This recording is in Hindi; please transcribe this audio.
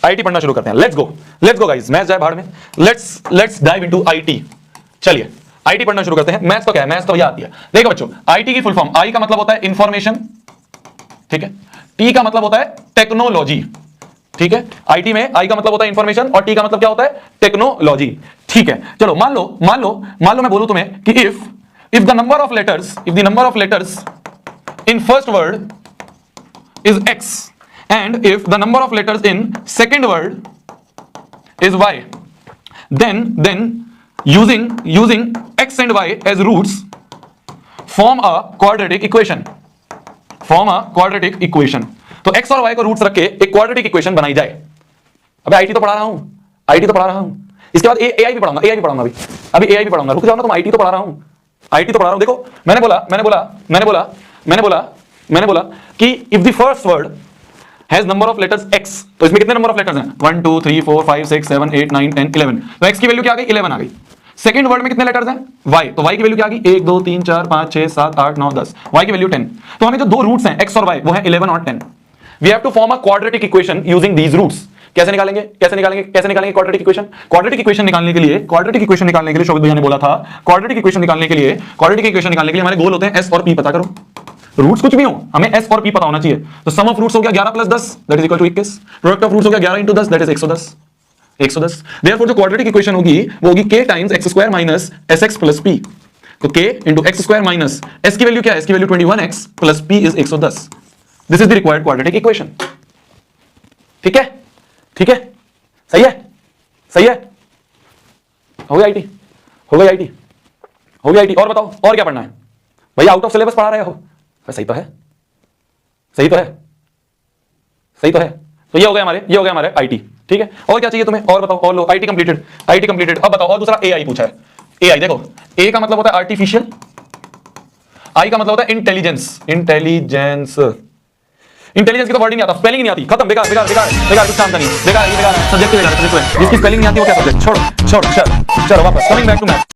आईटी पढ़ना शुरू करते हैं। लेट्स गो गाइस, मैथ्स जाए भाड़ में। Let's dive into IT. चलिए आईटी पढ़ना शुरू करते हैं। मैथ्स तो क्या है, मैथ्स तो ये आती है। देखो बच्चों, आईटी की फुल फॉर्म, आई का मतलब होता है इंफॉर्मेशन, ठीक है, टी का मतलब होता है टेक्नोलॉजी, ठीक है। आईटी में आई का मतलब होता है इंफॉर्मेशन और टी का मतलब क्या होता है, टेक्नोलॉजी, ठीक है। चलो मान लो मैं बोलूं तुम्हें कि if the number of letters in first word is x and if the number of letters in second word is y, then using x and y as roots form a quadratic equation, तो x और y को रूट्स रख के एक क्वाड्रेटिक इक्वेशन बनाई जाए। अबे आईटी तो पढ़ा रहा हूं, इसके बाद एआई भी पढ़ाऊंगा, अभी एआई भी पढ़ाऊंगा, रुक जाओ ना, तुम आईटी तो पढ़ा रहा हूं। देखो मैंने बोला कि if the first word has number of letters x, तो इसमें कितने नंबर ऑफ लेटर्स हैं, 1 2 3 4 5 6 7 8 9 10 11, तो x की वैल्यू क्या आ गई, 11 आ गई। सेकंड वर्ड में कितने लेटर्स हैं, y, तो y की वैल्यू क्या आ गई, 1 2 3 4 5 6 7 8 9 10, y की वैल्यू 10। तो हमें जो दो रूट्स हैं x और y, वो है 11 और 10। We have to form a quadratic equation using these roots. कैसे निकालेंगे क्वाड्रेटिक इक्वेशन? क्वाड्रेटिक इक्वेशन निकालने के लिए शोभित भैया ने बोला था, क्वाड्रेटिक इक्वेशन निकालने के लिए हमारे गोल होते हैं s और p पता करो। रूट्स कुछ भी हो, हमें s और p पता होना चाहिए। तो सम ऑफ रूट्स हो गया 11 plus 10 that is equal to 21, product of roots हो गया 11 into 10 दैट इज 110। देयरफॉर जो क्वाड्रेटिक इक्वेशन होगी वो होगी k times x square minus sx plus p। तो k into x square minus s की वैल्यू क्या है, s की value 21x plus p is 110। This is the required quadratic equation. ठीक है, सही है। हो गया आईटी। और बताओ और क्या पढ़ना है भैया, आउट ऑफ सिलेबस पढ़ा रहे हो? सही तो है। तो ये हो गया हमारे आईटी, ठीक है। और क्या चाहिए तुम्हें, और बताओ, और लो, आईटी कंप्लीटेड। अब बताओ, और दूसरा एआई पूछा है। एआई देखो, ए का मतलब होता है आर्टिफिशियल, आई का मतलब होता है इंटेलिजेंस की तो वर्ड ही नहीं आता, स्पेलिंग नहीं आती, खत्म, बेकार, कुछ काम का नहीं, बेकार सब्जेक्ट है, जिसकी स्पेलिंग नहीं आती वो क्या सब्जेक्ट, छोड़ो, चलो वापस, कमिंग बैक टू मैथ।